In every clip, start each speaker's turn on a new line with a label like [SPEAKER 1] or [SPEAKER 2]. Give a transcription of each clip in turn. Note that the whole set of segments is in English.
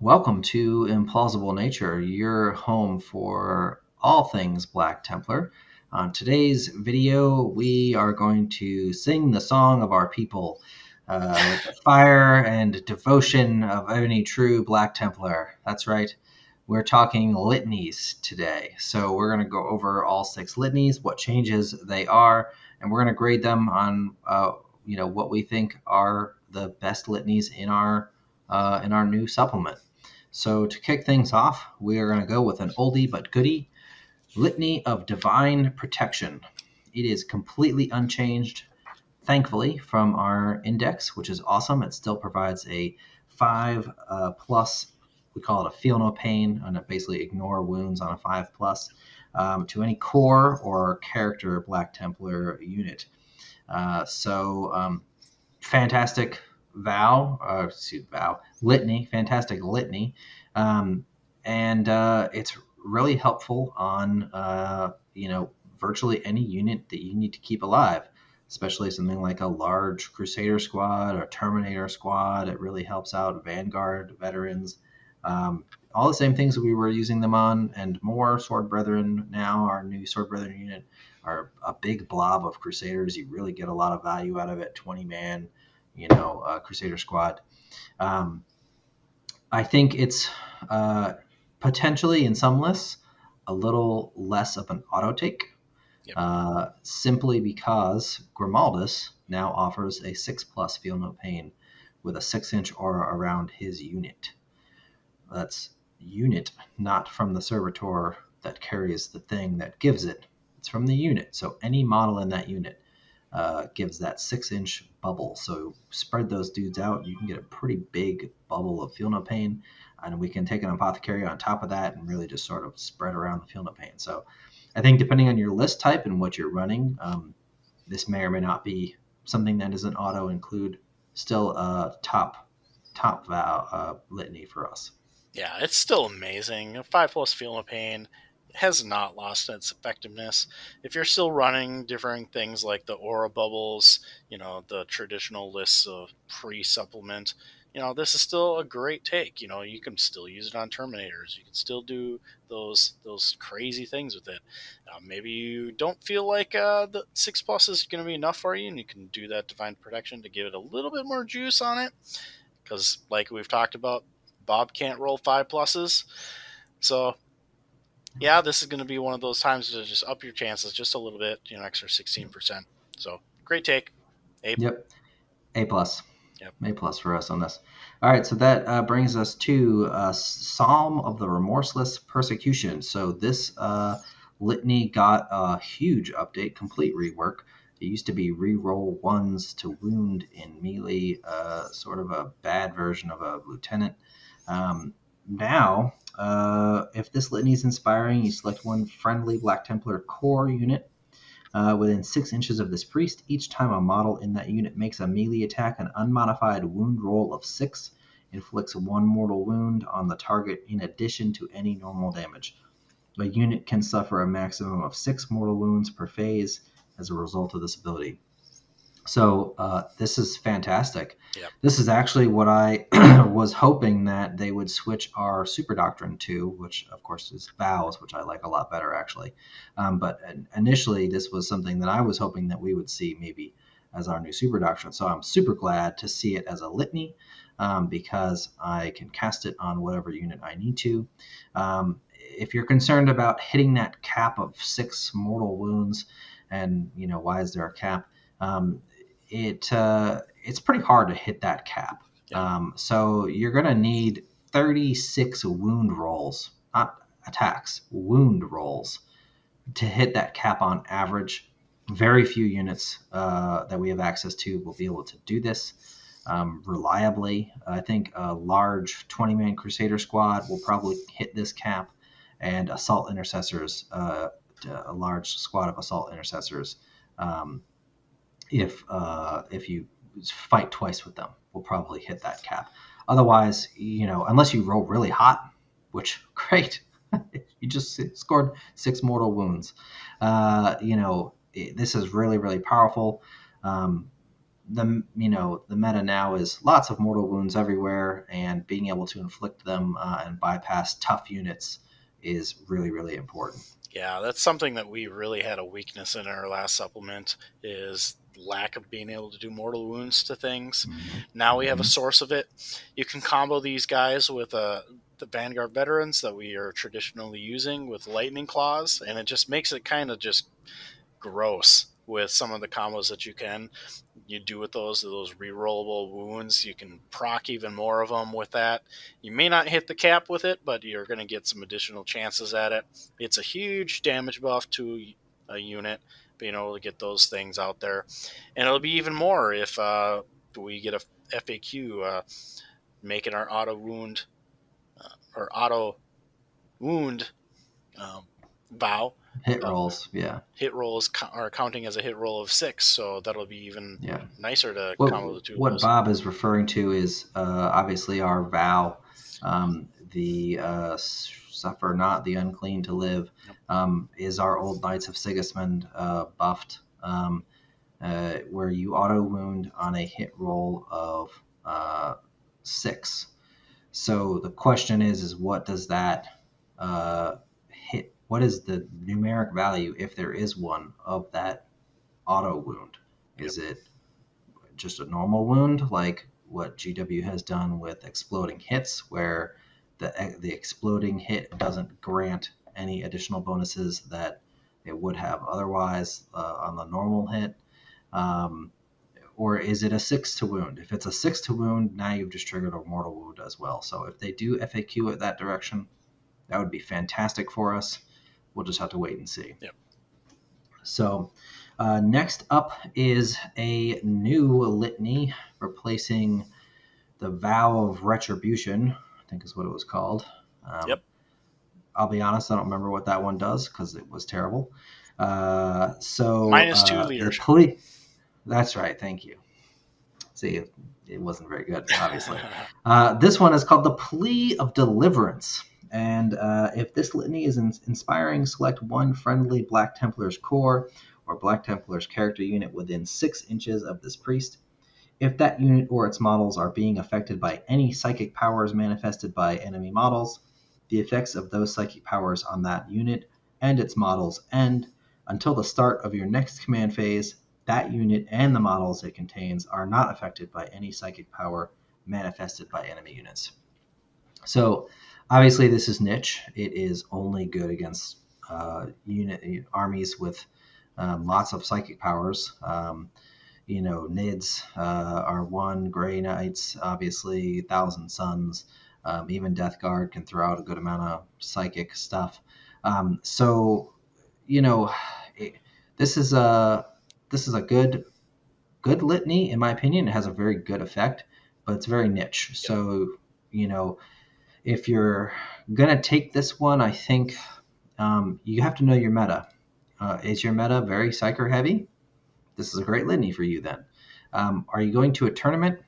[SPEAKER 1] Welcome to Implausible Nature, your home for all things Black Templar. On today's video, we are going to sing the song of our people with the fire and devotion of any true Black Templar. That's right, we're talking litanies today. So we're going to go over all 6 litanies, what changes they are, and we're going to grade them on what we think are the best litanies in our new supplement. So to kick things off, we are going to go with an oldie but goodie, Litany of Divine Protection. It is completely unchanged, thankfully, from our index, which is awesome. It still provides a 5 plus, we call it a feel no pain, and basically ignore wounds on a 5 plus, to any core or character Black Templar unit. Fantastic litany, fantastic litany, and it's really helpful on virtually any unit that you need to keep alive, especially something like a large Crusader squad or Terminator squad. It really helps out Vanguard veterans. All the same things that we were using them on and more. Sword Brethren now, our new Sword Brethren unit, are a big blob of Crusaders. You really get a lot of value out of it. 20-man, Crusader squad. I think it's potentially in some lists a little less of an auto take, simply because Grimaldus now offers a 6 plus feel no pain with a 6-inch aura around his unit. That's unit, not from the servitor that carries the thing that gives it. It's from the unit. So any model in that unit gives that 6-inch bubble. So spread those dudes out. You can get a pretty big bubble of feel no pain, and we can take an apothecary on top of that and really just sort of spread around the feel no pain. So I think depending on your list type and what you're running, this may or may not be something that is an auto include. Still a top litany for us.
[SPEAKER 2] Yeah, it's still amazing. A 5 plus feel no pain has not lost its effectiveness. If you're still running different things like the aura bubbles, the traditional lists of pre-supplement, this is still a great take. You can still use it on Terminators. You can still do those crazy things with it. Maybe you don't feel like the 6 plus is going to be enough for you, and you can do that Divine Protection to give it a little bit more juice on it. Because, like we've talked about, Bob can't roll 5 pluses. So, yeah, this is going to be one of those times to just up your chances just a little bit, extra 16%. So, great take.
[SPEAKER 1] Yep. A plus.
[SPEAKER 2] Yep.
[SPEAKER 1] A plus for us on this. All right, so that brings us to Psalm of the Remorseless Persecution. So this litany got a huge update, complete rework. It used to be reroll 1s to wound in melee, sort of a bad version of a lieutenant. Now, if this litany is inspiring, you select one friendly Black Templar core unit within 6 inches of this priest. Each time a model in that unit makes a melee attack, an unmodified wound roll of 6 inflicts 1 mortal wound on the target in addition to any normal damage. A unit can suffer a maximum of 6 mortal wounds per phase as a result of this ability. So this is fantastic.
[SPEAKER 2] Yep.
[SPEAKER 1] This is actually what I was hoping that they would switch our super doctrine to, which of course is vows, which I like a lot better actually. But initially this was something that I was hoping that we would see maybe as our new super doctrine. So I'm super glad to see it as a litany because I can cast it on whatever unit I need to. If you're concerned about hitting that cap of 6 mortal wounds, and why is there a cap? It's pretty hard to hit that cap.
[SPEAKER 2] Yeah.
[SPEAKER 1] So you're going to need 36 wound rolls, not attacks, wound rolls, to hit that cap on average. Very few units that we have access to will be able to do this reliably. I think a large 20-man Crusader squad will probably hit this cap, and Assault Intercessors, a large squad of Assault Intercessors, if you fight twice with them, will probably hit that cap. Otherwise, unless you roll really hot, which great, you just scored 6 mortal wounds. This is really, really powerful. the meta now is lots of mortal wounds everywhere, and being able to inflict them and bypass tough units is really, really important.
[SPEAKER 2] Yeah, that's something that we really had a weakness in our last supplement, is lack of being able to do mortal wounds to things.
[SPEAKER 1] Mm-hmm.
[SPEAKER 2] Now we have a
[SPEAKER 1] Mm-hmm.
[SPEAKER 2] source of it. You can combo these guys with the Vanguard veterans that we are traditionally using with lightning claws, and it just makes it kind of just gross with some of the combos that you do with those rerollable wounds. You can proc even more of them with that. You may not hit the cap with it, but you're going to get some additional chances at it. It's a huge damage buff to a unit, being able to get those things out there, and it'll be even more if we get a FAQ making our or auto wound um, vow
[SPEAKER 1] Hit
[SPEAKER 2] uh,
[SPEAKER 1] rolls, yeah,
[SPEAKER 2] hit rolls are counting as a hit roll of 6, so that'll be even
[SPEAKER 1] yeah.
[SPEAKER 2] nicer to
[SPEAKER 1] What
[SPEAKER 2] combo the two of
[SPEAKER 1] what
[SPEAKER 2] those.
[SPEAKER 1] Bob is referring to is obviously our vow, the suffer not the unclean to live,
[SPEAKER 2] Yep.
[SPEAKER 1] is our old Knights of Sigismund buffed, where you auto wound on a hit roll of 6. So the question is what does that hit? What is the numeric value, if there is one, of that auto wound?
[SPEAKER 2] Yep.
[SPEAKER 1] Is it just a normal wound, like what GW has done with exploding hits, where the exploding hit doesn't grant any additional bonuses that it would have otherwise on the normal hit? Um, or is it a 6 to wound? If it's a 6 to wound, now you've just triggered a mortal wound as well. So if they do FAQ it that direction, that would be fantastic for us. We'll just have to wait and see.
[SPEAKER 2] Yep.
[SPEAKER 1] So next up is a new litany replacing the Vow of Retribution, I think is what it was called.
[SPEAKER 2] Yep.
[SPEAKER 1] I'll be honest, I don't remember what that one does because it was terrible.
[SPEAKER 2] -2
[SPEAKER 1] The
[SPEAKER 2] leadership.
[SPEAKER 1] plea. That's right. Thank you. See, it wasn't very good, obviously. This one is called the Plea of Deliverance. And if this litany is inspiring, select one friendly Black Templar's core or Black Templar's character unit within 6 inches of this priest. If that unit or its models are being affected by any psychic powers manifested by enemy models, the effects of those psychic powers on that unit and its models end until the start of your next command phase. That unit and the models it contains are not affected by any psychic power manifested by enemy units. So, obviously, this is niche. It is only good against armies with lots of psychic powers. Nids are one, Grey Knights, obviously, Thousand Suns, even Death Guard can throw out a good amount of psychic stuff. So, you know, it, this is a good litany in my opinion. It has a very good effect, but it's very niche.
[SPEAKER 2] Yep.
[SPEAKER 1] So, you know, if you're gonna take this one, I think you have to know your meta. Is your meta very psyker heavy? This is a great litany for you then. Are you going to a tournament?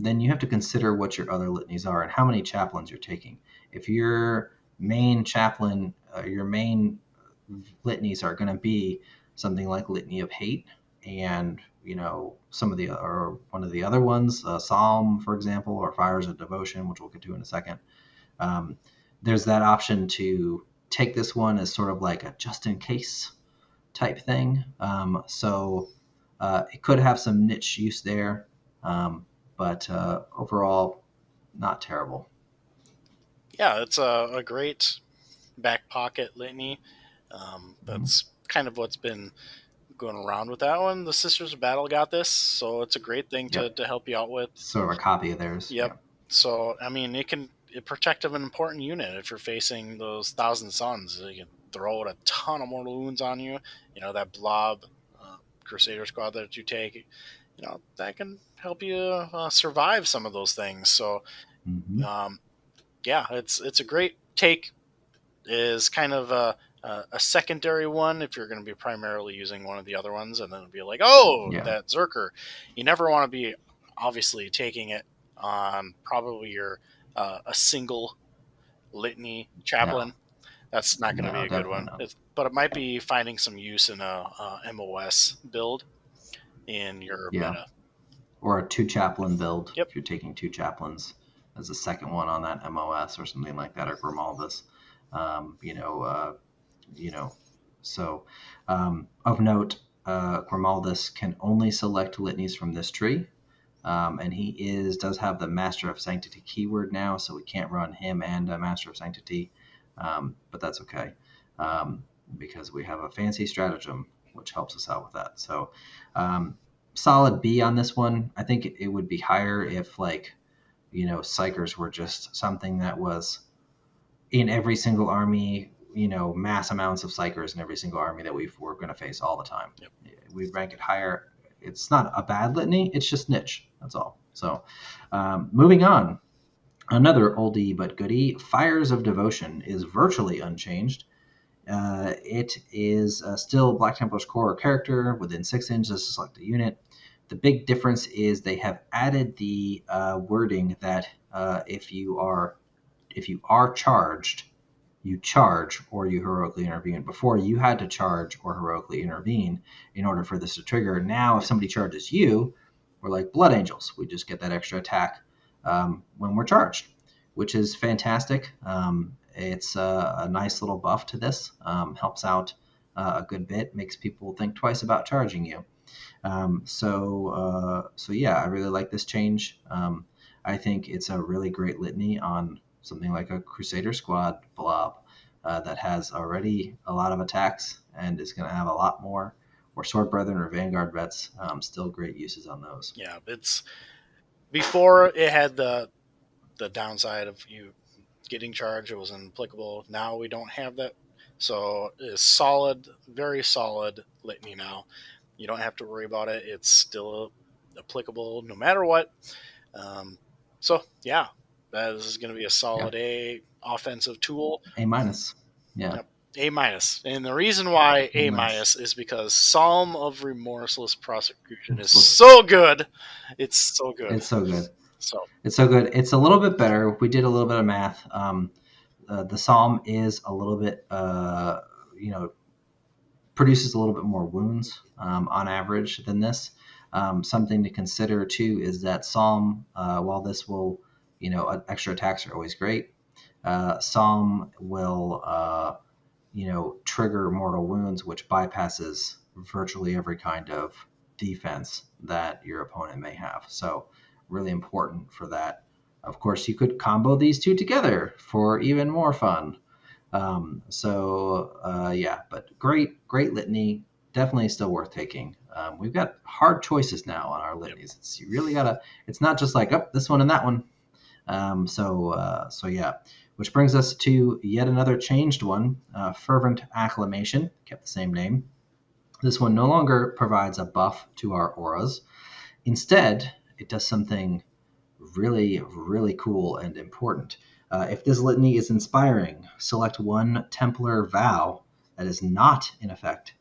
[SPEAKER 1] Then you have to consider what your other litanies are and how many chaplains you're taking. If your main chaplain, your main litanies are going to be something like Litany of Hate, and some of the or one of the other ones, Psalm, for example, or Fires of Devotion, which we'll get to in a second. There's that option to take this one as sort of like a just in case type thing. It could have some niche use there, but overall, not terrible.
[SPEAKER 2] Yeah, it's a great back pocket litany. That's kind of what's been going around with that one. The Sisters of Battle got this, so it's a great thing
[SPEAKER 1] Yep,
[SPEAKER 2] to help you out with.
[SPEAKER 1] sort of a copy of theirs.
[SPEAKER 2] Yep.
[SPEAKER 1] Yeah.
[SPEAKER 2] So I mean, it protect an important unit if you're facing those Thousand Suns. You can throw out a ton of mortal wounds on you. That blob Crusader squad that you take. That can help you survive some of those things. So
[SPEAKER 1] Mm-hmm.
[SPEAKER 2] yeah, it's a great take. Is kind of a secondary one if you're going to be primarily using one of the other ones, and then it'll be like, oh,
[SPEAKER 1] Yeah.
[SPEAKER 2] that Zerker. You never want to be obviously taking it on probably your a single litany
[SPEAKER 1] No.
[SPEAKER 2] chaplain. That's not going to be
[SPEAKER 1] No,
[SPEAKER 2] a good
[SPEAKER 1] definitely
[SPEAKER 2] one.
[SPEAKER 1] not.
[SPEAKER 2] But it might be finding some use in a MOS build in your
[SPEAKER 1] Yeah.
[SPEAKER 2] meta.
[SPEAKER 1] Or a 2 chaplain build
[SPEAKER 2] Yep.
[SPEAKER 1] if you're taking 2 chaplains as a second one on that MOS or something like that, or Grimalvis. Um, you know, uh, you know, so of note, Grimaldus can only select litanies from this tree. And he does have the Master of Sanctity keyword now, so we can't run him and a Master of Sanctity, but that's okay because we have a fancy stratagem which helps us out with that. So solid B on this one. I think it would be higher if Psychers were just something that was in every single army. Mass amounts of Psychers in every single army that we're going to face all the time.
[SPEAKER 2] Yep.
[SPEAKER 1] We rank it higher. It's not a bad litany. It's just niche. That's all. So, moving on. Another oldie but goodie, Fires of Devotion, is virtually unchanged. It is still Black Templar's core character within 6 inches to select a unit. The big difference is they have added the wording that if you are charged, you charge or you heroically intervene. Before, you had to charge or heroically intervene in order for this to trigger. Now, if somebody charges you, we're like Blood Angels. We just get that extra attack when we're charged, which is fantastic. It's a nice little buff to this. Helps out a good bit. Makes people think twice about charging you. So yeah, I really like this change. I think it's a really great litany on something like a Crusader Squad blob that has already a lot of attacks and is going to have a lot more. Or Sword Brethren or Vanguard Vets, still great uses on those.
[SPEAKER 2] Yeah, it's before it had the downside of you getting charged. It was inapplicable. Now we don't have that, so it's solid, very solid litany now. You don't have to worry about it. It's still applicable no matter what. So yeah, that is going to be a solid A offensive tool.
[SPEAKER 1] A minus. Yeah.
[SPEAKER 2] Yep. A minus. And the reason why A
[SPEAKER 1] minus
[SPEAKER 2] is because Psalm of Remorseless Prosecution is so good. It's so good.
[SPEAKER 1] It's so good.
[SPEAKER 2] So
[SPEAKER 1] It's so good. It's a little bit better. We did a little bit of math. The Psalm is a little bit, produces a little bit more wounds on average than this. Something to consider too is that Psalm, while this will, extra attacks are always great. Psalm will, trigger mortal wounds, which bypasses virtually every kind of defense that your opponent may have. So really important for that. Of course, you could combo these two together for even more fun. Yeah, but great litany. Definitely still worth taking. We've got hard choices now on our litanies. You really gotta. It's not just like, oh, this one and that one. So yeah, which brings us to yet another changed one, Fervent Acclamation, kept the same name. This one no longer provides a buff to our auras. Instead, it does something really, really cool and important. If this litany is inspiring, select one Templar vow that is not in effect,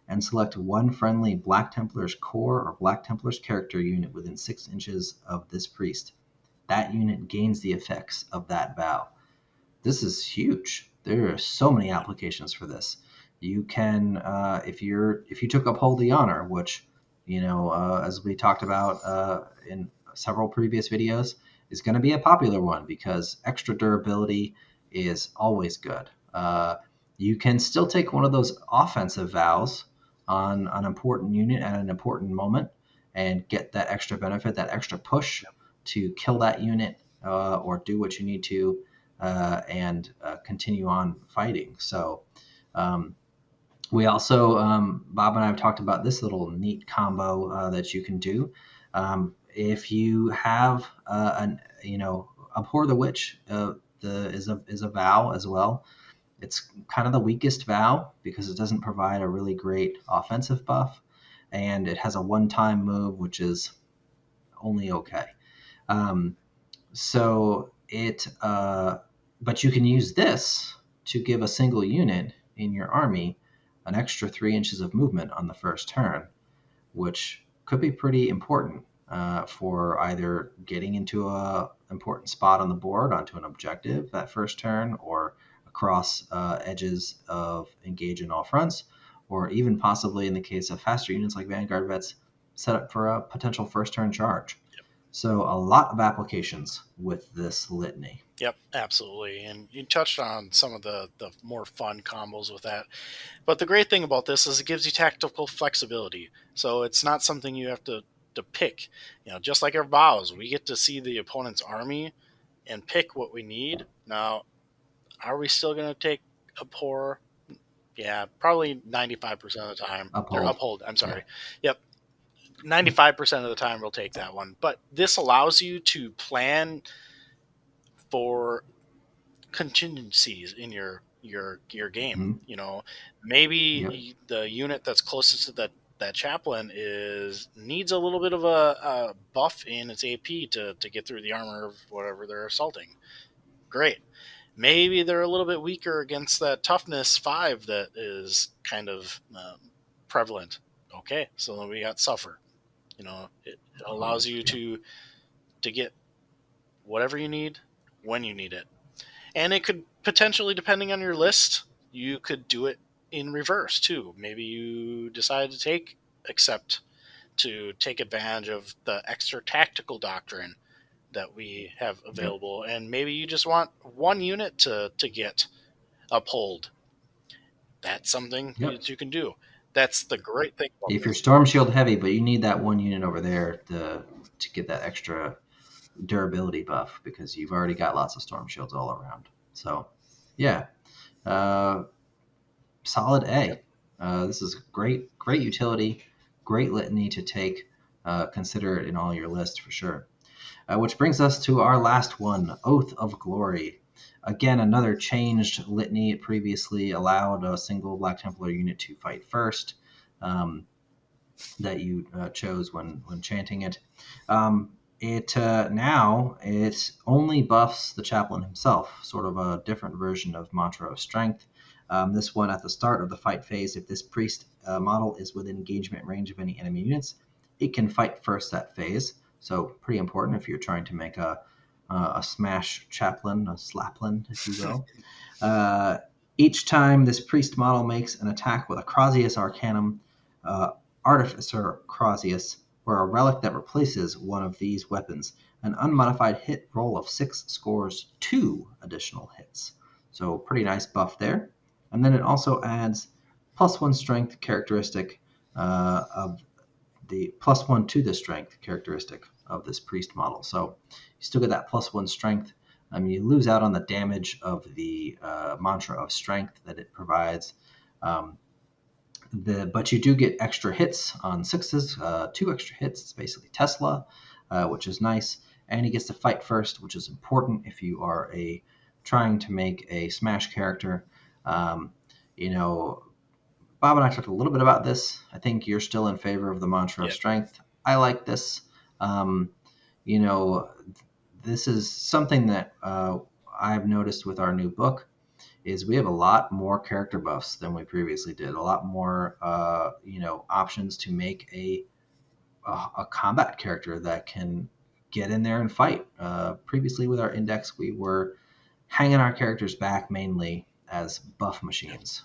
[SPEAKER 1] and select one friendly Black Templar's core or Black Templar's character unit within 6 inches of this priest. That unit gains the effects of that vow. This is huge. There are so many applications for this. You can, if you took up Holy Honor, which, as we talked about in several previous videos, is going to be a popular one because extra durability is always good. You can still take one of those offensive vows on an important unit at an important moment and get that extra benefit, that extra push to kill that unit or do what you need to and continue on fighting. So we also, Bob and I have talked about this little neat combo that you can do. If you have Abhor the Witch is a vow as well. It's kind of the weakest vow because it doesn't provide a really great offensive buff, and it has a one-time move which is only okay. But you can use this to give a single unit in your army an extra 3 inches of movement on the first turn, which could be pretty important for either getting into a important spot on the board onto an objective that first turn, or across edges of engage in all fronts, or even possibly in the case of faster units like Vanguard Vets, set up for a potential first turn charge. So a lot of applications with this litany.
[SPEAKER 2] Yep, absolutely. And you touched on some of the more fun combos with that. But the great thing about this is it gives you tactical flexibility. So it's not something you have to pick. Just like our vows, we get to see the opponent's army and pick what we need. Now, are we still going to take Abhor? Yeah, probably 95% of the time. Or
[SPEAKER 1] Uphold.
[SPEAKER 2] Uphold, I'm sorry.
[SPEAKER 1] Yeah.
[SPEAKER 2] Yep. 95% of the time we'll take that one. But this allows you to plan for contingencies in your game.
[SPEAKER 1] Mm-hmm.
[SPEAKER 2] Maybe the unit that's closest to that chaplain needs a little bit of a buff in its AP to get through the armor of whatever they're assaulting. Great. Maybe they're a little bit weaker against that toughness 5 that is kind of prevalent. Okay, so then we got suffer. It allows you to get whatever you need when you need it. And it could potentially, depending on your list, you could do it in reverse too. Maybe you decide to take accept to take advantage of the extra tactical doctrine that we have available, and maybe you just want one unit to get uphold. That's something that you can do. That's the great thing about
[SPEAKER 1] if you're Storm Shield heavy, but you need that one unit over there to get that extra durability buff because you've already got lots of Storm Shields all around. So, yeah, solid A. This is great utility, great litany to take. Consider it in all your list for sure. Which brings us to our last one, Oath of Glory. Again, another changed litany. It previously allowed a single Black Templar unit to fight first that you chose when chanting it. Now it only buffs the chaplain himself, sort of a different version of Mantra of Strength. This one, at the start of the fight phase, if this priest model is within engagement range of any enemy units, it can fight first that phase. So pretty important if you're trying to make a smash chaplain, a slaplin, if you will. Each time this priest model makes an attack with a Crozius Arcanum, Artificer Crozius, or a relic that replaces one of these weapons, an unmodified hit roll of 6 scores 2 additional hits. So pretty nice buff there. And then it also adds +1 strength characteristic of the +1 to the strength characteristic of this priest model. So you still get that +1 strength. You lose out on the damage of the Mantra of Strength that it provides. But you do get extra hits on 6s, 2 extra hits. It's basically Tesla, which is nice. And he gets to fight first, which is important if you are trying to make a smash character. Bob and I talked a little bit about this. I think you're still in favor of the Mantra of Strength. I like this. This is something that I've noticed with our new book is we have a lot more character buffs than we previously did. A lot more, options to make a combat character that can get in there and fight. Previously with our index, we were hanging our characters back mainly as buff machines,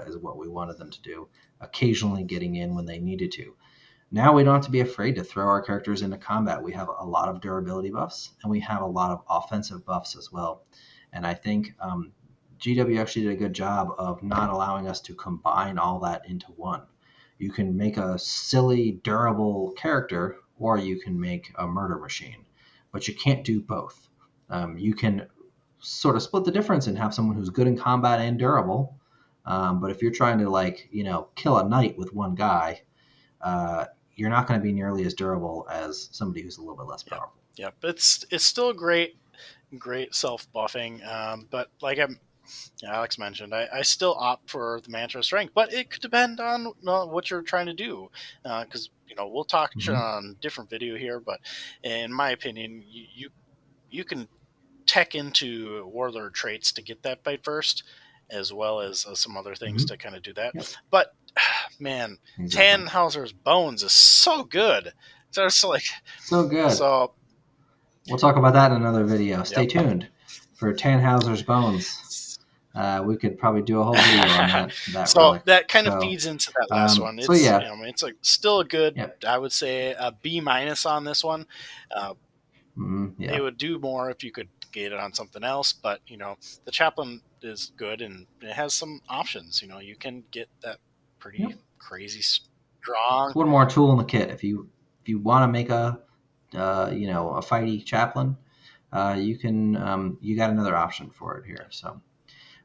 [SPEAKER 1] is what we wanted them to do, occasionally getting in when they needed to. Now we don't have to be afraid to throw our characters into combat. We have a lot of durability buffs, and we have a lot of offensive buffs as well. And I think GW actually did a good job of not allowing us to combine all that into one. You can make a silly, durable character, or you can make a murder machine, but you can't do both. You can sort of split the difference and have someone who's good in combat and durable. But if you're trying to kill a knight with one guy, you're not going to be nearly as durable as somebody who's a little bit less powerful.
[SPEAKER 2] Yep. It's still great self-buffing. But like Alex mentioned, I still opt for the Mantra of Strength, but it could depend on what you're trying to do. Because, we'll talk on different video here, but in my opinion, you can tech into warlord traits to get that fight first, as well as some other things to kind of do that. Yep. But man, exactly. Tannhauser's Bones is so good. So it's
[SPEAKER 1] so good.
[SPEAKER 2] So
[SPEAKER 1] we'll talk about that in another video. Stay tuned for Tannhauser's Bones. We could probably do a whole video on that
[SPEAKER 2] So
[SPEAKER 1] relic.
[SPEAKER 2] that kind of feeds into that last one.
[SPEAKER 1] So
[SPEAKER 2] It's
[SPEAKER 1] yeah,
[SPEAKER 2] it's still a good,
[SPEAKER 1] yep,
[SPEAKER 2] I would say a B minus on this one. Uh, they
[SPEAKER 1] yeah,
[SPEAKER 2] would do more if you could get it on something else, but the chaplain is good and it has some options. You can get that pretty
[SPEAKER 1] yep.
[SPEAKER 2] crazy strong.
[SPEAKER 1] It's one more tool in the kit. If you want to make a fighty chaplain, you can you got another option for it here. So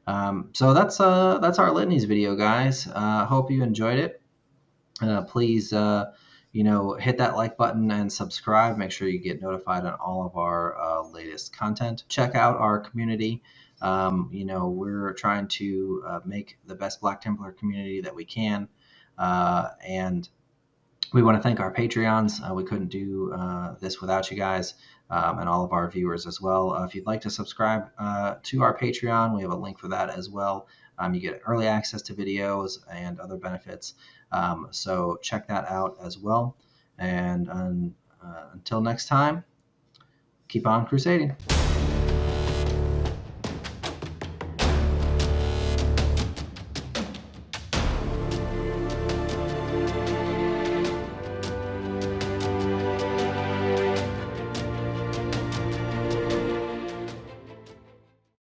[SPEAKER 1] that's our litanies video, guys. Hope you enjoyed it. Please hit that like button and subscribe. Make sure you get notified on all of our latest content. Check out our community. We're trying to make the best Black Templar community that we can, and we want to thank our Patreons. We couldn't do this without you guys, and all of our viewers as well. If you'd like to subscribe to our Patreon, we have a link for that as well. You get early access to videos and other benefits. So check that out as well. And until next time, keep on crusading.